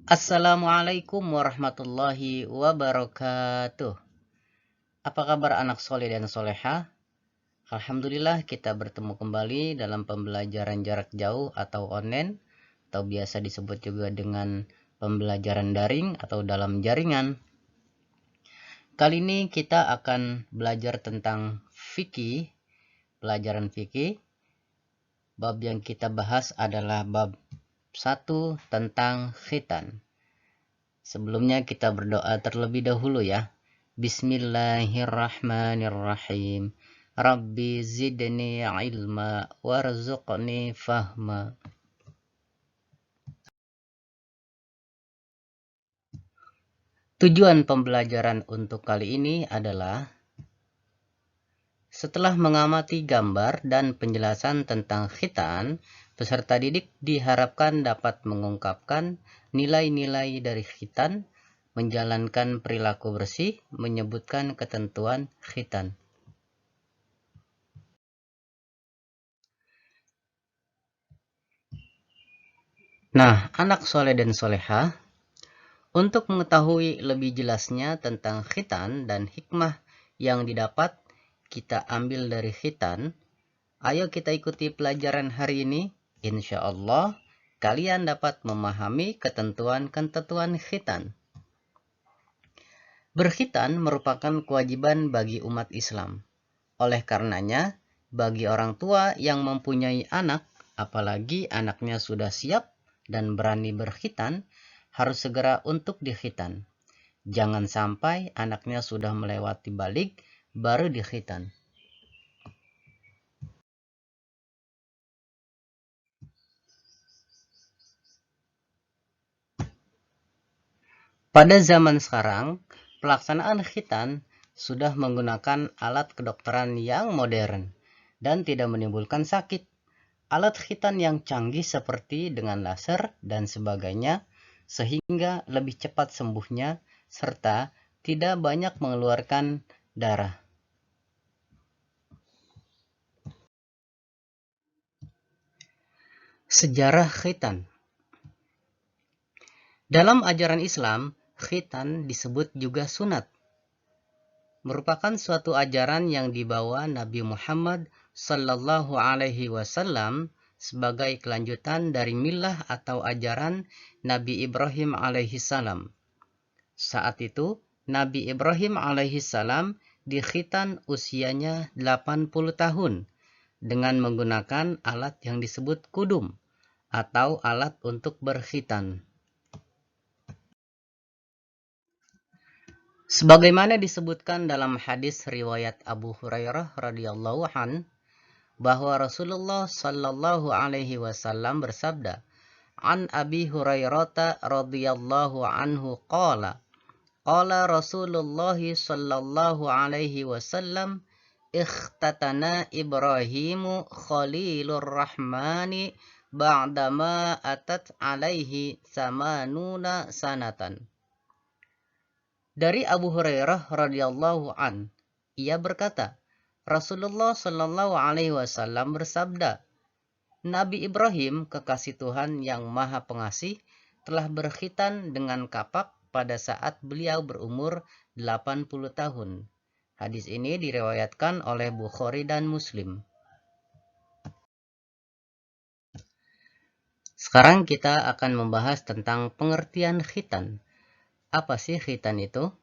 Assalamualaikum warahmatullahi wabarakatuh. Apa kabar anak soleh dan soleha? Alhamdulillah kita bertemu kembali dalam pembelajaran jarak jauh atau online, atau biasa disebut juga dengan pembelajaran daring atau dalam jaringan. Kali ini kita akan belajar tentang fikih, pelajaran fikih. Bab yang kita bahas adalah bab 1 tentang khitan. Sebelumnya kita berdoa terlebih dahulu ya. Bismillahirrahmanirrahim. Rabbi zidni ilma warzuqni fahma. Tujuan pembelajaran untuk kali ini adalah setelah mengamati gambar dan penjelasan tentang khitan, peserta didik diharapkan dapat mengungkapkan nilai-nilai dari khitan, menjalankan perilaku bersih, menyebutkan ketentuan khitan. Nah, anak soleh dan soleha, untuk mengetahui lebih jelasnya tentang khitan dan hikmah yang didapat kita ambil dari khitan, ayo kita ikuti pelajaran hari ini. Insya Allah, kalian dapat memahami ketentuan-ketentuan khitan. Berkhitan merupakan kewajiban bagi umat Islam. Oleh karenanya, bagi orang tua yang mempunyai anak, apalagi anaknya sudah siap dan berani berkhitan, harus segera untuk dikhitan. Jangan sampai anaknya sudah melewati balik, baru dikhitan. Pada zaman sekarang, pelaksanaan khitan sudah menggunakan alat kedokteran yang modern dan tidak menimbulkan sakit. Alat khitan yang canggih seperti dengan laser dan sebagainya, sehingga lebih cepat sembuhnya serta tidak banyak mengeluarkan darah. Sejarah khitan. Dalam ajaran Islam, khitan disebut juga sunat. Merupakan suatu ajaran yang dibawa Nabi Muhammad Sallallahu Alaihi Wasallam sebagai kelanjutan dari millah atau ajaran Nabi Ibrahim alaihissalam. Saat itu, Nabi Ibrahim alaihissalam dikhitan usianya 80 tahun dengan menggunakan alat yang disebut kudum atau alat untuk berkhitan. Sebagaimana disebutkan dalam hadis riwayat Abu Hurairah radhiyallahu an, bahwa Rasulullah sallallahu alaihi wasallam bersabda, "An Abi Hurairah radhiyallahu anhu qala, qala Rasulullah sallallahu alaihi wasallam, ikhtatana Ibrahimu khalilur rahmani ba'dama atat alaihi samanuna sanatan." Dari Abu Hurairah radhiyallahu an, ia berkata, Rasulullah Shallallahu Alaihi Wasallam bersabda, Nabi Ibrahim, kekasih Tuhan yang Maha Pengasih, telah berkhitan dengan kapak pada saat beliau berumur 80 tahun. Hadis ini diriwayatkan oleh Bukhari dan Muslim. Sekarang kita akan membahas tentang pengertian khitan. Apa sih khitan itu?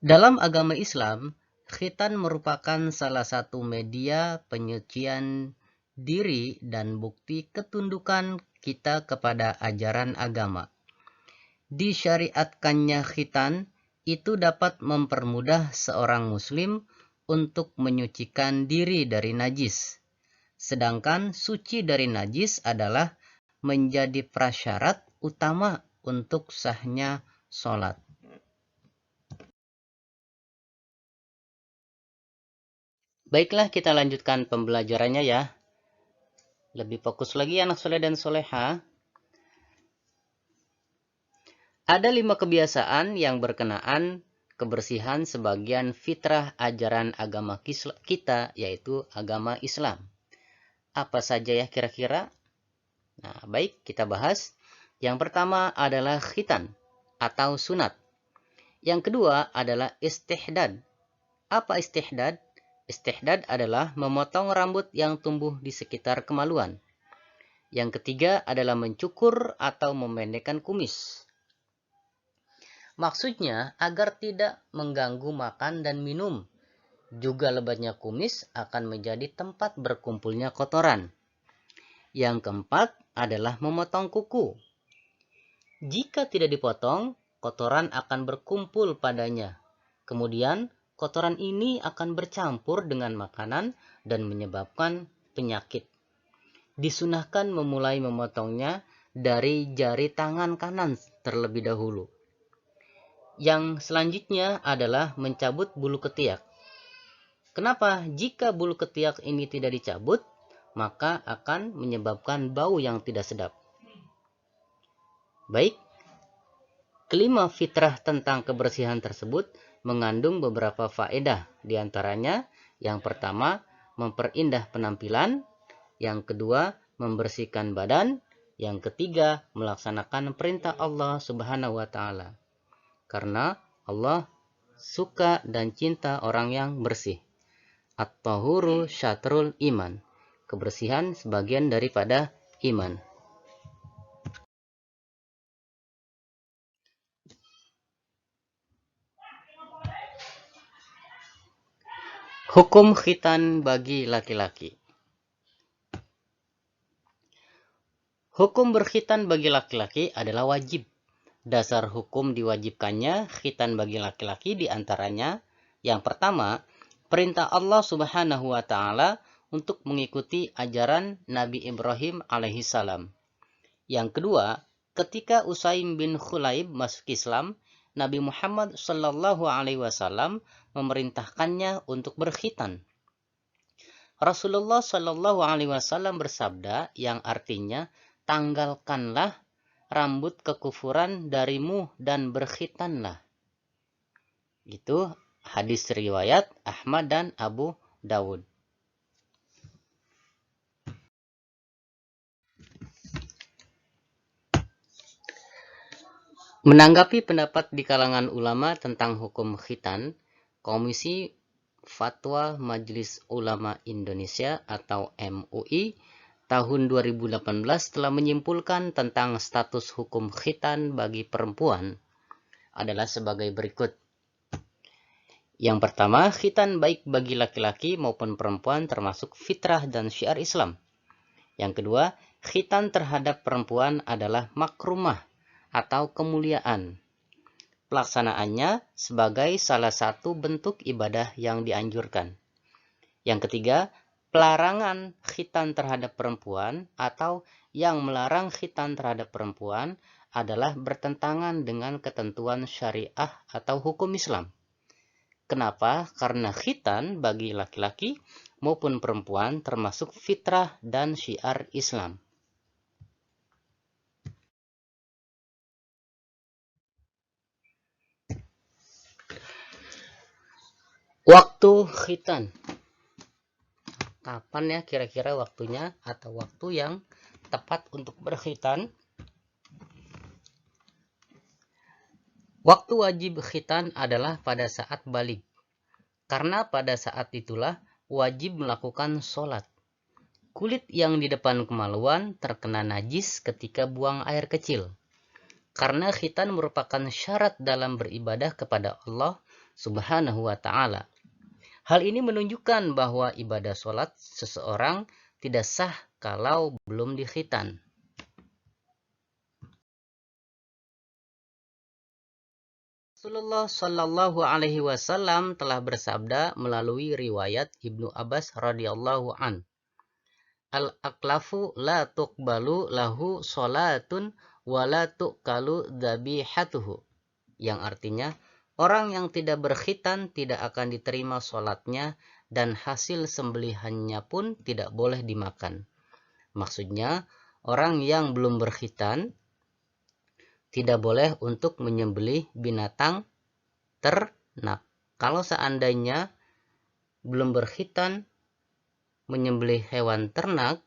Dalam agama Islam, khitan merupakan salah satu media penyucian diri dan bukti ketundukan kita kepada ajaran agama. Disyariatkannya khitan itu dapat mempermudah seorang muslim untuk menyucikan diri dari najis. Sedangkan suci dari najis adalah menjadi prasyarat utama untuk sahnya sholat. Baiklah, kita lanjutkan pembelajarannya ya. Lebih fokus lagi anak soleh dan soleha. Ada 5 kebiasaan yang berkenaan kebersihan sebagian fitrah ajaran agama kita, yaitu agama Islam. Apa saja ya kira-kira? Nah, baik, kita bahas. Yang pertama adalah khitan atau sunat. Yang kedua adalah istihdad. Apa istihdad? Istihdad adalah memotong rambut yang tumbuh di sekitar kemaluan. Yang ketiga adalah mencukur atau memendekkan kumis. Maksudnya agar tidak mengganggu makan dan minum. Juga lebatnya kumis akan menjadi tempat berkumpulnya kotoran. Yang keempat adalah memotong kuku. Jika tidak dipotong, kotoran akan berkumpul padanya. Kemudian, kotoran ini akan bercampur dengan makanan dan menyebabkan penyakit. Disunahkan memulai memotongnya dari jari tangan kanan terlebih dahulu. Yang selanjutnya adalah mencabut bulu ketiak. Kenapa? Jika bulu ketiak ini tidak dicabut, maka akan menyebabkan bau yang tidak sedap. Baik, kelima fitrah tentang kebersihan tersebut mengandung beberapa faedah. Di antaranya, yang pertama, memperindah penampilan. Yang kedua, membersihkan badan. Yang ketiga, melaksanakan perintah Allah Subhanahu wa Ta'ala. Karena Allah suka dan cinta orang yang bersih. At-tahuru syatrul iman. Kebersihan sebagian daripada iman. Hukum khitan bagi laki-laki. Hukum berkhitan bagi laki-laki adalah wajib. Dasar hukum diwajibkannya khitan bagi laki-laki diantaranya, yang pertama, perintah Allah Subhanahu wa Ta'ala untuk mengikuti ajaran Nabi Ibrahim alaihissalam. Yang kedua, ketika Usaim bin Khulaib masuk Islam, Nabi Muhammad Shallallahu Alaihi Wasallam memerintahkannya untuk berkhitan. Rasulullah Shallallahu Alaihi Wasallam bersabda yang artinya, tanggalkanlah rambut kekufuran darimu dan berkhitanlah. Itu hadis riwayat Ahmad dan Abu Dawud. Menanggapi pendapat di kalangan ulama tentang hukum khitan, Komisi Fatwa Majelis Ulama Indonesia atau MUI tahun 2018 telah menyimpulkan tentang status hukum khitan bagi perempuan adalah sebagai berikut. Yang pertama, khitan baik bagi laki-laki maupun perempuan termasuk fitrah dan syiar Islam. Yang kedua, khitan terhadap perempuan adalah makrumah atau kemuliaan. Pelaksanaannya sebagai salah satu bentuk ibadah yang dianjurkan. Yang ketiga, pelarangan khitan terhadap perempuan atau yang melarang khitan terhadap perempuan adalah bertentangan dengan ketentuan syariah atau hukum Islam. Kenapa? Karena khitan bagi laki-laki maupun perempuan termasuk fitrah dan syiar Islam. Waktu khitan. Kapan ya kira-kira waktunya atau waktu yang tepat untuk berkhitan? Waktu wajib khitan adalah pada saat baligh. Karena pada saat itulah wajib melakukan sholat. Kulit yang di depan kemaluan terkena najis ketika buang air kecil. Karena khitan merupakan syarat dalam beribadah kepada Allah Subhanahu wa Ta'ala. Hal ini menunjukkan bahwa ibadah sholat seseorang tidak sah kalau belum dikhitan. Rasulullah Shallallahu Alaihi Wasallam telah bersabda melalui riwayat Ibnu Abbas radhiyallahu an, al-aklafu la tuqbalu lahu sholatun wa la tuqalu dzabihatuhu, yang artinya orang yang tidak berkhitan tidak akan diterima sholatnya dan hasil sembelihannya pun tidak boleh dimakan. Maksudnya, orang yang belum berkhitan tidak boleh untuk menyembelih binatang ternak. Kalau seandainya belum berkhitan menyembelih hewan ternak,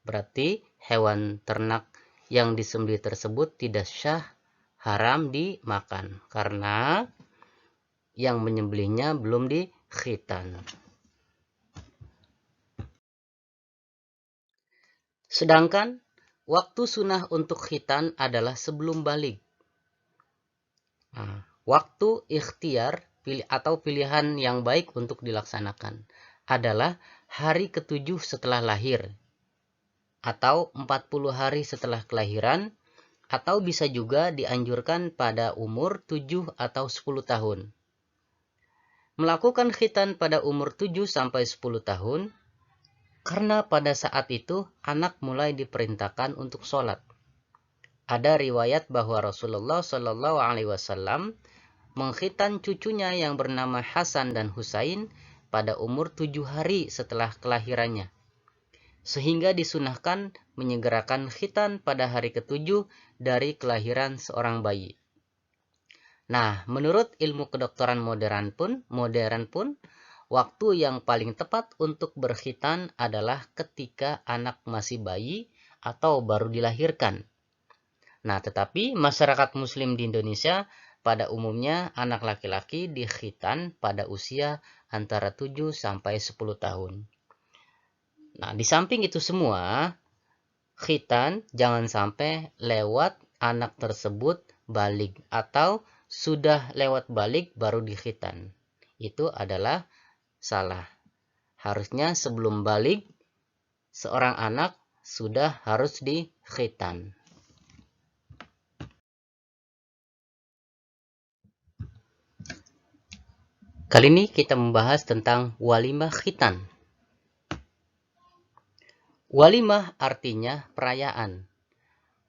berarti hewan ternak yang disembelih tersebut tidak syah, haram dimakan karena yang menyembelihnya belum dikhitan. Sedangkan waktu sunnah untuk khitan adalah sebelum balik. Nah, waktu ikhtiar atau pilihan yang baik untuk dilaksanakan adalah hari ke-7 setelah lahir, atau 40 hari setelah kelahiran, atau bisa juga dianjurkan pada umur 7 atau 10 tahun. Melakukan khitan pada umur 7 sampai 10 tahun karena pada saat itu anak mulai diperintahkan untuk sholat. Ada riwayat bahwa Rasulullah Shallallahu Alaihi Wasallam mengkhitan cucunya yang bernama Hasan dan Husain pada umur 7 hari setelah kelahirannya, sehingga disunahkan menyegerakan khitan pada hari ke-7 dari kelahiran seorang bayi. Nah, menurut ilmu kedokteran modern pun, waktu yang paling tepat untuk berkhitan adalah ketika anak masih bayi atau baru dilahirkan. Nah, tetapi masyarakat muslim di Indonesia pada umumnya anak laki-laki dikhitan pada usia antara 7 sampai 10 tahun. Nah, di samping itu semua, khitan jangan sampai lewat anak tersebut balik atau sudah lewat balik baru dikhitan. Itu adalah salah. Harusnya sebelum balik, seorang anak sudah harus dikhitan. Kali ini kita membahas tentang walimah khitan. Walimah artinya perayaan.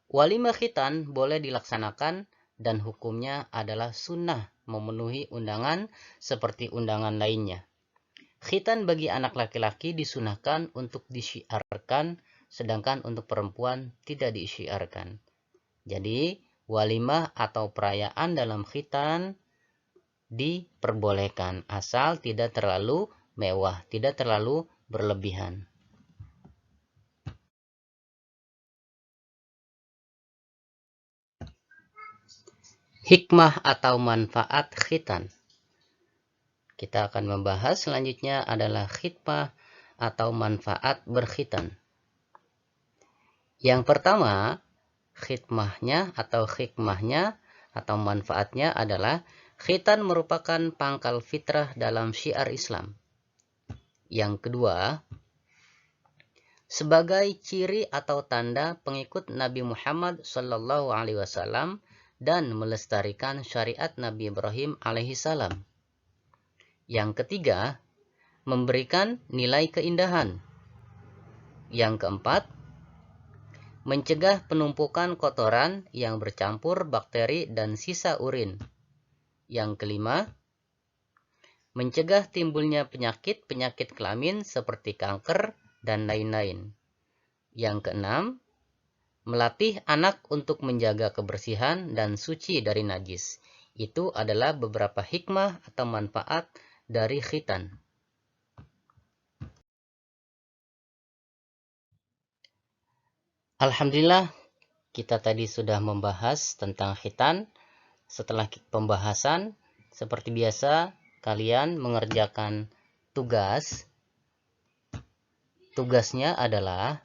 Walimah khitan boleh dilaksanakan dan hukumnya adalah sunnah memenuhi undangan seperti undangan lainnya. Khitan bagi anak laki-laki disunahkan untuk disyiarkan, sedangkan untuk perempuan tidak disyiarkan. Jadi, walimah atau perayaan dalam khitan diperbolehkan asal tidak terlalu mewah, tidak terlalu berlebihan. Hikmah atau manfaat khitan. Kita akan membahas selanjutnya adalah hikmah atau manfaat berkhitan. Yang pertama, hikmahnya atau manfaatnya adalah khitan merupakan pangkal fitrah dalam syiar Islam. Yang kedua, sebagai ciri atau tanda pengikut Nabi Muhammad Shallallahu Alaihi Wasallam dan melestarikan syariat Nabi Ibrahim alaihissalam. Yang ketiga, memberikan nilai keindahan. Yang keempat, mencegah penumpukan kotoran yang bercampur bakteri dan sisa urin. Yang kelima, mencegah timbulnya penyakit-penyakit kelamin seperti kanker dan lain-lain. Yang keenam, melatih anak untuk menjaga kebersihan dan suci dari najis. Itu adalah beberapa hikmah atau manfaat dari khitan. Alhamdulillah, kita tadi sudah membahas tentang khitan. Setelah pembahasan, seperti biasa, kalian mengerjakan tugas. Tugasnya adalah,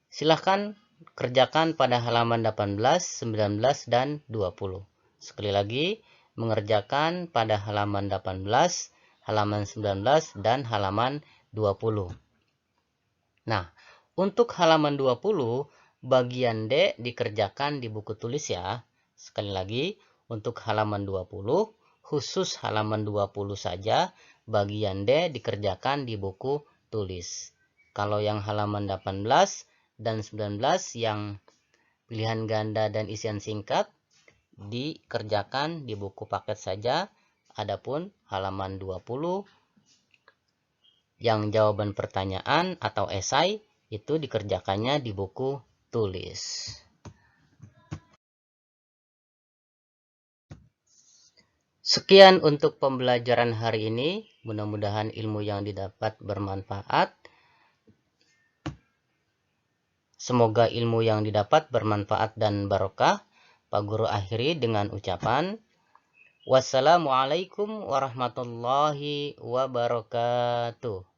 silahkan kerjakan pada halaman 18, 19, dan 20. Sekali lagi, mengerjakan pada halaman 18, halaman 19, dan halaman 20. Nah, untuk halaman 20, bagian D dikerjakan di buku tulis ya. Sekali lagi, untuk halaman 20, khusus halaman 20 saja, bagian D dikerjakan di buku tulis. Kalau yang halaman 18 dan 19 yang pilihan ganda dan isian singkat dikerjakan di buku paket saja. Adapun halaman 20 yang jawaban pertanyaan atau esai itu dikerjakannya di buku tulis. Sekian untuk pembelajaran hari ini. Mudah-mudahan ilmu yang didapat bermanfaat. Semoga ilmu yang didapat bermanfaat dan barokah. Pak Guru akhiri dengan ucapan wassalamualaikum warahmatullahi wabarakatuh.